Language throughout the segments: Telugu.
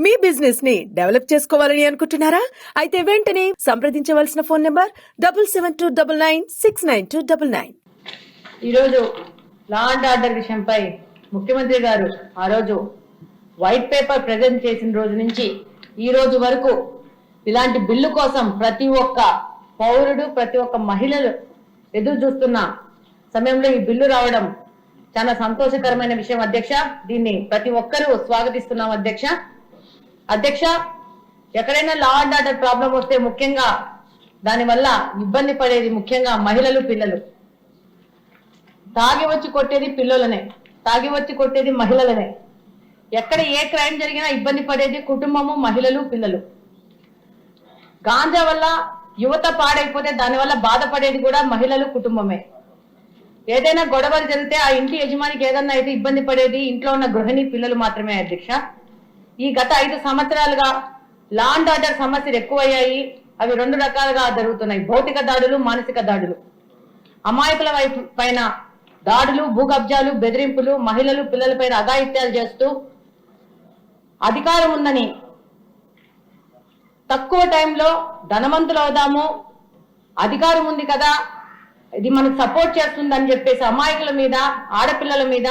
మీ బిజినెస్ ని డెవలప్ చేసుకోవాలని అనుకుంటున్నారా? అయితే వెంటనే సంప్రదించవలసిన ఫోన్ నంబర్ 7729969299. ఈరోజు లా అండ్ ఆర్డర్ విషయంపై ముఖ్యమంత్రి గారు ఆ రోజు వైట్ పేపర్ ప్రజెంట్ చేసిన రోజు నుంచి ఈ రోజు వరకు ఇలాంటి బిల్లు కోసం ప్రతి ఒక్క పౌరుడు, ప్రతి ఒక్క మహిళలు ఎదురు చూస్తున్న సమయంలో ఈ బిల్లు రావడం చాలా సంతోషకరమైన విషయం అధ్యక్ష. దీన్ని ప్రతి ఒక్కరూ స్వాగతిస్తున్నాం అధ్యక్ష. ఎక్కడైనా లా అండ్ ఆర్డర్ ప్రాబ్లం వస్తే ముఖ్యంగా దానివల్ల ఇబ్బంది పడేది ముఖ్యంగా మహిళలు, పిల్లలు. తాగి వచ్చి కొట్టేది పిల్లలనే, తాగి వచ్చి కొట్టేది మహిళలనే. ఎక్కడ ఏ క్రైమ్ జరిగినా ఇబ్బంది పడేది కుటుంబము, మహిళలు, పిల్లలు. గాంజా వల్ల యువత పాడైపోతే దానివల్ల బాధపడేది కూడా మహిళలు, కుటుంబమే. ఏదైనా గొడవలు జరిగితే ఆ ఇంటి యజమానికి ఏదన్నా అయితే ఇబ్బంది పడేది ఇంట్లో ఉన్న గృహిణి, పిల్లలు మాత్రమే అధ్యక్ష. ఈ గత 5 సంవత్సరాలుగా లా అండ్ ఆర్డర్ సమస్యలు ఎక్కువయ్యాయి. అవి 2 రకాలుగా జరుగుతున్నాయి: భౌతిక దాడులు, మానసిక దాడులు. అమాయకుల పైన దాడులు, భూకబ్జాలు, బెదిరింపులు, మహిళలు, పిల్లలపైన అఘాయిత్యాలు చేస్తూ అధికారం ఉందని తక్కువ టైంలో ధనవంతులు అవుదాము, అధికారం ఉంది కదా ఇది మనకు సపోర్ట్ చేస్తుందని చెప్పేసి అమాయకుల మీద, ఆడపిల్లల మీద,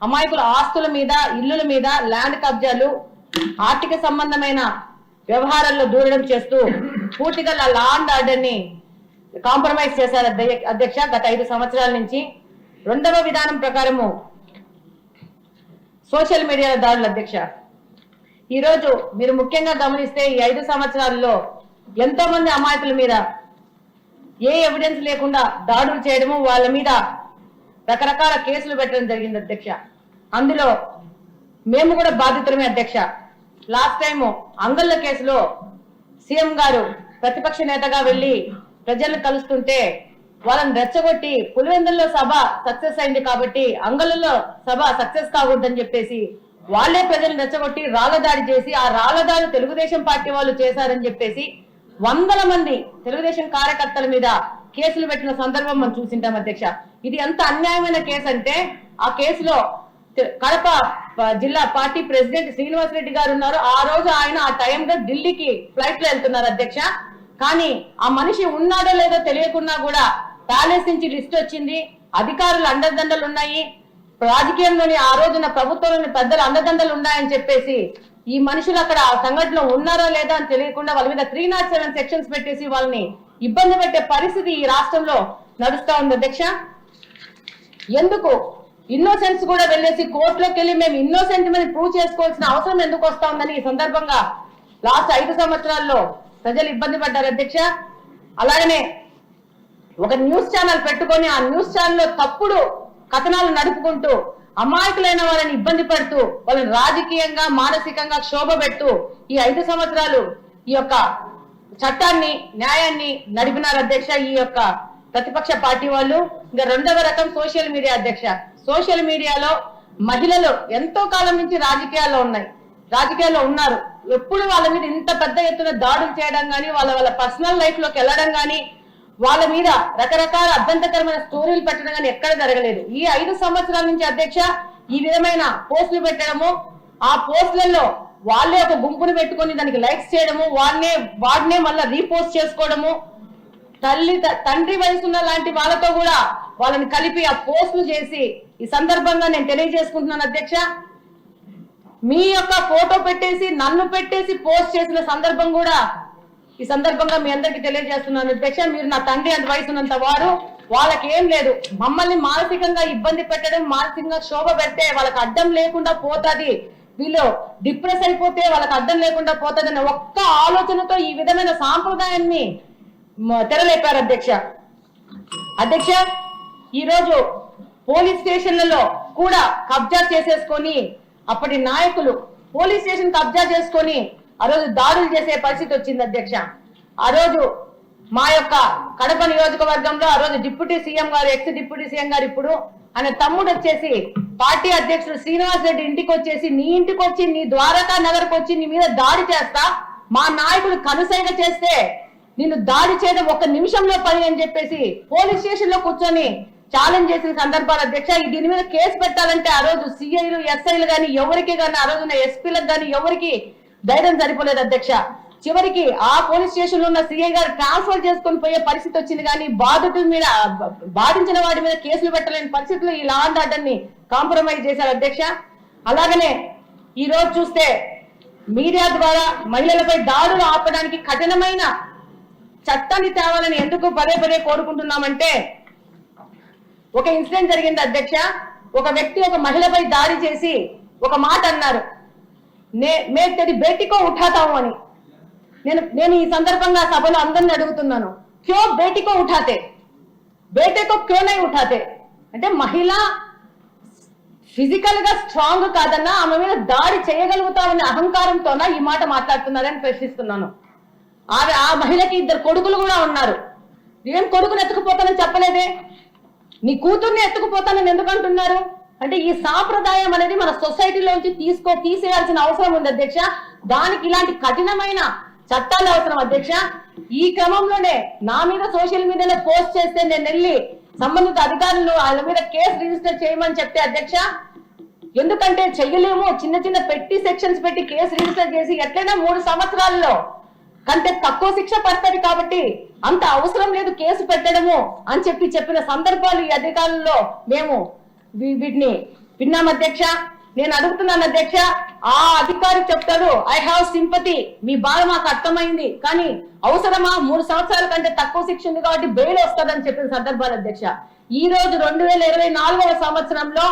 అమాయకుల ఆస్తుల మీద, ఇల్లుల మీద ల్యాండ్ కబ్జాలు, ఆర్థిక సంబంధమైన వ్యవహారాల్లో దూరడం చేస్తూ పూర్తిగా లా అండ్ ఆర్డర్ ని కాంప్రమైజ్ చేశారు అధ్యక్ష గత 5 సంవత్సరాల నుంచి. 2వ విధానం ప్రకారము సోషల్ మీడియా దాడులు అధ్యక్ష. ఈరోజు మీరు ముఖ్యంగా గమనిస్తే ఈ 5 సంవత్సరాల్లో ఎంతో మంది అమాయకుల మీద ఏ ఎవిడెన్స్ లేకుండా దాడులు చేయడము, వాళ్ళ మీద రకరకాల కేసులు పెట్టడం జరిగింది అధ్యక్ష. అందులో మేము కూడా బాధితులమే అధ్యక్ష. లాస్ట్ టైం అంగళ్ళ కేసులో సీఎం గారు ప్రతిపక్ష నేతగా వెళ్లి ప్రజలను కలుస్తుంటే వాళ్ళని రెచ్చగొట్టి పులివెందుల్లో సభ సక్సెస్ అయింది కాబట్టి అంగళ్ళలో సభ సక్సెస్ కాకూడదని చెప్పేసి వాళ్లే ప్రజలను రెచ్చగొట్టి రాళ్ల దాడి చేసి, ఆ రాళ్ల దాడి తెలుగుదేశం పార్టీ వాళ్ళు చేశారని చెప్పేసి వందల మంది తెలుగుదేశం కార్యకర్తల మీద కేసులు పెట్టిన సందర్భం మనం చూసింటాం అధ్యక్ష. ఇది ఎంత అన్యాయమైన కేసు అంటే ఆ కేసులో కడప జిల్లా పార్టీ ప్రెసిడెంట్ శ్రీనివాసరెడ్డి గారు ఉన్నారు. ఆ రోజు ఆయన ఆ టైంలో ఢిల్లీకి ఫ్లైట్ లో వెళ్తున్నారు అధ్యక్ష. కానీ ఆ మనిషి ఉన్నాడో లేదో తెలియకున్నా కూడా ప్యాలెస్ నుంచి లిస్ట్ వచ్చింది, అధికారులు అండదండలు ఉన్నాయి, రాజకీయంలోని ఆ రోజున ప్రభుత్వంలోని పెద్దలు అండదండలు ఉన్నాయని చెప్పేసి ఈ మనుషులు అక్కడ ఆ సంఘటనలో ఉన్నారా లేదా అని తెలియకుండా వాళ్ళ మీద 307 సెక్షన్స్ పెట్టేసి వాళ్ళని ఇబ్బంది పెట్టే పరిస్థితి ఈ రాష్ట్రంలో నడుస్తా ఉంది అధ్యక్ష. ఎందుకు ఇన్నోసెన్స్ కూడా వెళ్ళేసి కోర్టులోకి వెళ్ళి మేము ఇన్నోసెంట్ మీద ప్రూవ్ చేసుకోవాల్సిన అవసరం ఎందుకు వస్తా ఉందని ఈ సందర్భంగా లాస్ట్ 5 సంవత్సరాల్లో ప్రజలు ఇబ్బంది పడ్డారు అధ్యక్ష. అలాగనే ఒక న్యూస్ ఛానల్ పెట్టుకొని ఆ న్యూస్ ఛానల్లో తప్పుడు కథనాలు నడుపుకుంటూ అమాయకులైన వాళ్ళని ఇబ్బంది పెడుతూ వాళ్ళని రాజకీయంగా, మానసికంగా క్షోభ పెడుతూ ఈ 5 సంవత్సరాలు ఈ యొక్క చట్టాన్ని, న్యాయాన్ని నడిపినారు అధ్యక్ష ఈ యొక్క ప్రతిపక్ష పార్టీ వాళ్ళు. ఇంకా 2వ రకం సోషల్ మీడియా అధ్యక్ష. సోషల్ మీడియాలో మహిళలు ఎంతో కాలం నుంచి రాజకీయాల్లో ఉన్నారు. ఎప్పుడు వాళ్ళ మీద ఇంత పెద్ద ఎత్తున దాడులు చేయడం కానీ, వాళ్ళ పర్సనల్ లైఫ్ లోకి వెళ్ళడం కానీ, వాళ్ళ మీద రకరకాల అభ్యంతరకరమైన స్టోరీలు పెట్టడం కానీ ఎక్కడ జరగలేదు. ఈ 5 సంవత్సరాల నుంచి అధ్యక్ష ఈ విధమైన పోస్టులు పెట్టడము, ఆ పోస్టులలో వాళ్ళే ఒక గుంపును పెట్టుకొని దానికి లైక్స్ చేయడము, వాడినే మళ్ళీ రీపోస్ట్ చేసుకోవడము, తండ్రి వయసున్న లాంటి వాళ్ళతో కూడా వాళ్ళని కలిపి ఆ పోస్టులు చేసి ఈ సందర్భంగా నేను తెలియజేసుకుంటున్నాను అధ్యక్ష. మీ యొక్క ఫోటో పెట్టేసి నన్ను పెట్టేసి పోస్ట్ చేసిన సందర్భం కూడా ఈ సందర్భంగా మీ అందరికి తెలియజేస్తున్నాను అధ్యక్ష. మీరు నా తండ్రి అంత వయసు ఉన్నంత వారు, వాళ్ళకి ఏం లేదు. మమ్మల్ని మానసికంగా ఇబ్బంది పెట్టడం, మానసికంగా శోభ పెడితే వాళ్ళకి అడ్డం లేకుండా పోతుంది, వీళ్ళు డిప్రెస్ అయిపోతే వాళ్ళకి అడ్డం లేకుండా పోతుంది అనే ఒక్క ఆలోచనతో ఈ విధమైన సాంప్రదాయాన్ని తెరలేపారు అధ్యక్ష. ఈరోజు పోలీస్ స్టేషన్లలో కూడా కబ్జా చేసేసుకొని అప్పటి నాయకులు పోలీస్ స్టేషన్ కబ్జా చేసుకొని ఆ రోజు దాడులు చేసే పరిస్థితి వచ్చింది అధ్యక్ష. ఆ రోజు మా యొక్క కడప నియోజకవర్గంలో ఆ రోజు డిప్యూటీ సీఎం గారు, ఎక్స్ డిప్యూటీ సీఎం గారు ఇప్పుడు ఆయన తమ్ముడు వచ్చేసి పార్టీ అధ్యక్షుడు శ్రీనివాసరెడ్డి ఇంటికి వచ్చేసి, నీ ఇంటికి వచ్చి, నీ ద్వారకా నగర్కి వచ్చి నీ మీద దాడి చేస్తా, మా నాయకుడు కనుసైగ చేస్తే నిన్ను దాడి చేయడం 1 నిమిషంలో పని అని చెప్పేసి పోలీస్ స్టేషన్ లో కూర్చొని ఛాలెంజ్ చేసిన సందర్భాలు అధ్యక్ష. దీని మీద కేసు పెట్టాలంటే ఆ రోజు సిఐలు, ఎస్ఐలు కానీ ఎవరికి కానీ, ఆ రోజున ఎస్పీలకు కానీ ఎవరికి ధైర్యం సరిపోలేదు అధ్యక్ష. చివరికి ఆ పోలీస్ స్టేషన్ లో ఉన్న సిఐ గారు ట్రాన్స్ఫర్ చేసుకొని పోయే పరిస్థితి వచ్చింది, కానీ బాధితుల మీద బాధించిన వాడి మీద కేసులు పెట్టలేని పరిస్థితుల్లో ఈ లా అండ్ ఆర్డర్ ని కాంప్రమైజ్ చేశారు అధ్యక్ష. అలాగనే ఈ రోజు చూస్తే మీడియా ద్వారా మహిళలపై దాడులు ఆపడానికి కఠినమైన చట్టాన్ని తేవాలని ఎందుకు పదే పదే కోరుకుంటున్నామంటే, ఒక ఇన్సిడెంట్ జరిగింది అధ్యక్ష. ఒక వ్యక్తి ఒక మహిళపై దాడి చేసి ఒక మాట అన్నారు, మే తెరి బేటీకో ఉఠాతాము అని. నేను ఈ సందర్భంగా సభలో అందరిని అడుగుతున్నాను, క్యో బేటీకో ఉఠాతే, బేటేకో క్యో నై ఉఠాతే? అంటే మహిళ ఫిజికల్ గా స్ట్రాంగ్ కాదన్నా ఆమె మీద దాడి చేయగలుగుతామనే అహంకారంతోనా ఈ మాట మాట్లాడుతున్నారని ప్రశ్నిస్తున్నాను. ఆ మహిళకి 2 కొడుకులు కూడా ఉన్నారు. ఏం కొడుకుని ఎత్తుకుపోతానని చెప్పలేదే, నీ కూతుర్ని ఎత్తుకుపోతానని ఎందుకు అంటున్నారు? అంటే ఈ సాంప్రదాయం అనేది మన సొసైటీలోంచి తీసేయాల్సిన అవసరం ఉంది అధ్యక్ష. దానికి ఇలాంటి కఠినమైన చట్టాలు అవసరం అధ్యక్ష. ఈ క్రమంలోనే నా మీద సోషల్ మీడియాలో పోస్ట్ చేస్తే నేను వెళ్ళి సంబంధిత అధికారులు వాళ్ళ మీద కేసు రిజిస్టర్ చేయమని చెప్తే అధ్యక్ష, ఎందుకంటే చెయ్యలేము, చిన్న చిన్న పెట్టి సెక్షన్స్ పెట్టి కేసు రిజిస్టర్ చేసి ఎట్లయినా 3 సంవత్సరాల్లో కంటే తక్కువ శిక్ష పడుతుంది కాబట్టి అంత అవసరం లేదు కేసు పెట్టడము అని చెప్పిన సందర్భాలు ఈ అధికారుల్లో మేము వీటిని విన్నాం అధ్యక్ష. నేను అడుగుతున్నాను అధ్యక్ష, ఆ అధికారి చెప్తాడు ఐ హావ్ సింపతి, మీ బాధ మాకు అర్థమైంది, కానీ అవసరమా? 3 సంవత్సరాల కంటే తక్కువ శిక్ష ఉంది కాబట్టి బెయిల్ వస్తుందని చెప్పిన సందర్భాలు అధ్యక్ష. ఈ రోజు 2024వ సంవత్సరంలో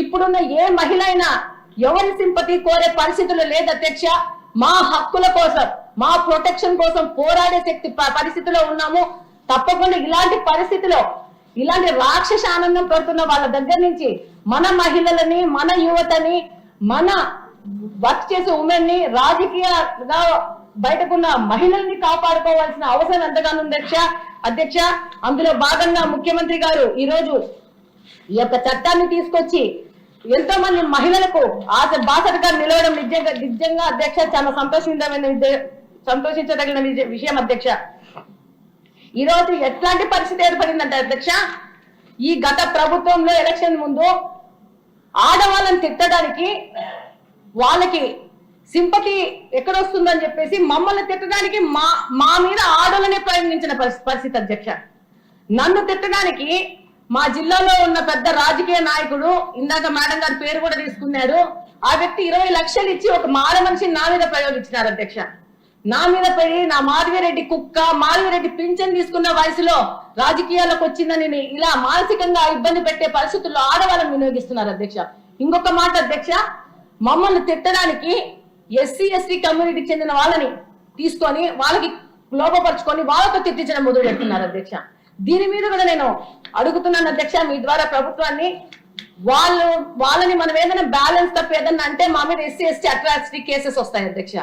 ఇప్పుడున్న ఏ మహిళ అయినా ఎవరి సింపతి కోరే పరిస్థితులు లేదు అధ్యక్ష. మా హక్కుల కోసం, మా ప్రొటెక్షన్ కోసం పోరాడే శక్తి పరిస్థితిలో ఉన్నాము. తప్పకుండా ఇలాంటి పరిస్థితిలో ఇలాంటి రాక్షస ఆనందం పడుతున్న వాళ్ళ దగ్గర నుంచి మన మహిళలని, మన యువతని, మన వర్క్ చేసే ఉమెన్ ని, రాజకీయంగా బయటకున్న మహిళల్ని కాపాడుకోవాల్సిన అవసరం ఎంతగానో ఉంది అధ్యక్ష. అందులో భాగంగా ముఖ్యమంత్రి గారు ఈ రోజు ఈ యొక్క చట్టాన్ని తీసుకొచ్చి ఎంతో మంది మహిళలకు బాసటగా నిలవడం నిజంగా అధ్యక్ష చాలా సంతోషించదగిన విషయం అధ్యక్ష. ఈ రోజు ఎట్లాంటి పరిస్థితి ఏర్పడిందంటే అధ్యక్ష, ఈ గత ప్రభుత్వంలో ఎలక్షన్ ముందు ఆడవాళ్ళని తిట్టడానికి వాళ్ళకి సింపతి ఎక్కడొస్తుందని చెప్పేసి మమ్మల్ని తిట్టడానికి మా మీద ఆడవాళ్ళనే ప్రయోగించిన పరిస్థితి అధ్యక్ష. నన్ను తిట్టడానికి మా జిల్లాలో ఉన్న పెద్ద రాజకీయ నాయకుడు, ఇందాక మేడం గారి పేరు కూడా తీసుకున్నారు, ఆ వ్యక్తి 20 లక్షలు ఇచ్చి ఒక మాడ మనిషిని నా మీద ప్రయోగించినారు అధ్యక్ష. నా మీద పడి నా మాధవిరెడ్డి కుక్క, మాధవిరెడ్డి పింఛన్ తీసుకున్న వయసులో రాజకీయాలకు వచ్చిందని ఇలా మానసికంగా ఇబ్బంది పెట్టే పరిస్థితుల్లో ఆడవాళ్ళని వినియోగిస్తున్నారు అధ్యక్ష. ఇంకొక మాట అధ్యక్ష, మమ్మల్ని తిట్టడానికి SC/ST కమ్యూనిటీకి చెందిన వాళ్ళని తీసుకొని వాళ్ళకి లోపపరుచుకొని వాళ్ళతో తిట్టించడం మొదలు పెడుతున్నారు అధ్యక్ష. దీని మీద కూడా నేను అడుగుతున్నాను అధ్యక్ష, మీ ద్వారా ప్రభుత్వాన్ని, వాళ్ళని మనం ఏదైనా బ్యాలెన్స్ తప్ప ఏదన్నా అంటే మా మీద SC/ST అట్రాసిటీ కేసెస్ వస్తాయి అధ్యక్ష.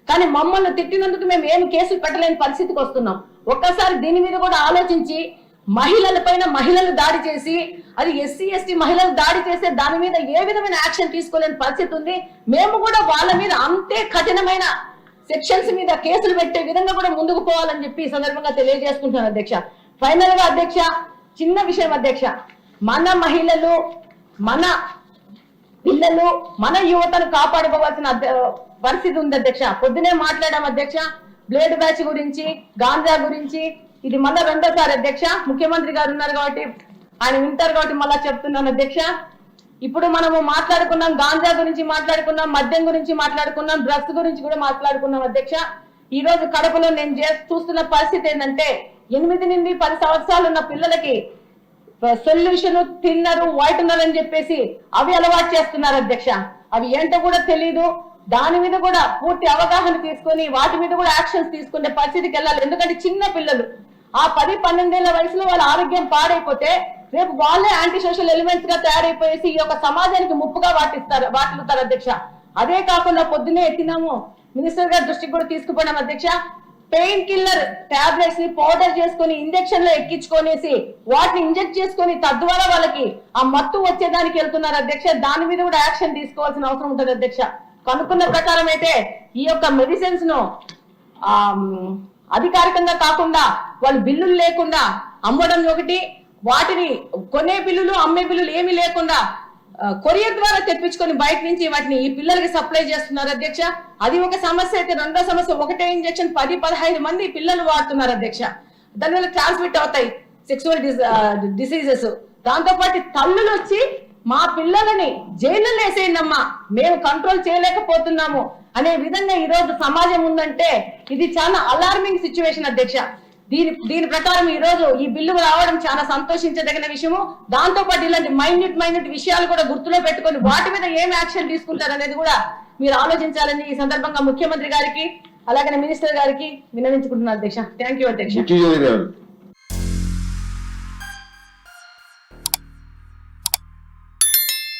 కానీ మమ్మల్ని తిట్టినందుకు మేము ఏమి కేసులు పెట్టలేని పరిస్థితికి వస్తున్నాం. ఒక్కసారి దీని మీద కూడా ఆలోచించి మహిళల పైన మహిళలు దాడి చేసి, అది SC/ST మహిళలు దాడి చేస్తే దాని మీద ఏ విధమైన యాక్షన్ తీసుకోలేని పరిస్థితి ఉంది. మేము కూడా వాళ్ళ మీద అంతే కఠినమైన సెక్షన్స్ మీద కేసులు పెట్టే విధంగా కూడా ముందుకు పోవాలని చెప్పి ఈ సందర్భంగా తెలియజేసుకుంటున్నాను అధ్యక్ష. ఫైనల్ గా అధ్యక్ష, చిన్న విషయం అధ్యక్ష, మన మహిళలు, మన పిల్లలు, మన యువతను కాపాడుకోవాల్సిన పరిస్థితి ఉంది అధ్యక్ష. పొద్దునే మాట్లాడాం అధ్యక్ష, బ్లేడ్ బ్యాచ్ గురించి, గాంజా గురించి. ఇది మళ్ళా 2వ సారి అధ్యక్ష. ముఖ్యమంత్రి గారు ఉన్నారు కాబట్టి ఆయన వింటారు కాబట్టి మళ్ళా చెప్తున్నాను అధ్యక్ష. ఇప్పుడు మనము మాట్లాడుకున్నాం, గాంజా గురించి మాట్లాడుకున్నాం, మద్యం గురించి మాట్లాడుకున్నాం, డ్రగ్స్ గురించి కూడా మాట్లాడుకున్నాం అధ్యక్ష. ఈ రోజు కడపలో నేను చూస్తున్న పరిస్థితి ఏంటంటే, 8 నుండి 10 సంవత్సరాలు ఉన్న పిల్లలకి సొల్యూషన్ తిన్నరు, వైటనర్ అని చెప్పేసి అవి అలవాటు చేస్తున్నారు అధ్యక్ష. అవి ఏంటో కూడా తెలీదు. దాని మీద కూడా పూర్తి అవగాహన తీసుకొని వాటి మీద కూడా యాక్షన్స్ తీసుకునే పరిస్థితికి వెళ్ళాలి. ఎందుకంటే చిన్న పిల్లలు ఆ 10-12 ఏళ్ల వయసులో వాళ్ళ ఆరోగ్యం పాడైపోతే రేపు వాళ్ళే యాంటీ సోషల్ ఎలిమెంట్స్ గా తయారైపోయేసి ఈ యొక్క సమాజానికి ముప్పుగా వాటిల్లుతారు అధ్యక్ష. అదే కాకుండా పొద్దునే ఎత్తినాము, మినిస్టర్ గారి దృష్టికి కూడా తీసుకుపోయినాం అధ్యక్ష. పెయిన్ కిల్లర్ టాబ్లెట్స్ ని పౌడర్ చేసుకుని ఇంజక్షన్ లో ఎక్కించుకొనేసి వాటిని ఇంజెక్ట్ చేసుకుని తద్వారా వాళ్ళకి ఆ మత్తు వచ్చేదానికి వెళ్తున్నారు అధ్యక్ష. దాని మీద కూడా యాక్షన్ తీసుకోవాల్సిన అవసరం ఉంటుంది అధ్యక్ష. కనుక్కున్న ప్రకారం అయితే ఈ యొక్క మెడిసిన్స్ ను అధికారికంగా కాకుండా వాళ్ళు బిల్లులు లేకుండా అమ్మడం ఒకటి, వాటిని కొనే బిల్లులు అమ్మే బిల్లులు ఏమీ లేకుండా కొరియర్ ద్వారా తెప్పించుకొని బయట నుంచి వాటిని ఈ పిల్లలకి సప్లై చేస్తున్నారు అధ్యక్ష. అది ఒక సమస్య అయితే, రెండో సమస్య ఒకటే ఇంజెక్షన్ 10-15 మంది పిల్లలు వాడుతున్నారు అధ్యక్ష. దానివల్ల ట్రాన్స్మిట్ అవుతాయి సెక్సువల్ డిసీజెస్. దాంతో పాటు తల్లులు వచ్చి మా పిల్లలని జైల్లో వేసేయండమ్మా, మేము కంట్రోల్ చేయలేకపోతున్నాము అనే విధంగా ఈ రోజు సమాజం ఉందంటే ఇది చాలా అలార్మింగ్ సిచ్యువేషన్ అధ్యక్ష. దీని ప్రకారం ఈ రోజు ఈ బిల్లు రావడం చాలా సంతోషించదగిన విషయము. దాంతో పాటు ఇలాంటి మైన్యూట్ విషయాలు కూడా గుర్తులో పెట్టుకొని వాటి మీద ఏం యాక్షన్ తీసుకుంటారు అనేది కూడా మీరు ఆలోచించాలని ఈ సందర్భంగా ముఖ్యమంత్రి గారికి అలాగే మినిస్టర్ గారికి విన్నవించుకుంటున్నారు అధ్యక్ష. థ్యాంక్ యూ అధ్యక్ష.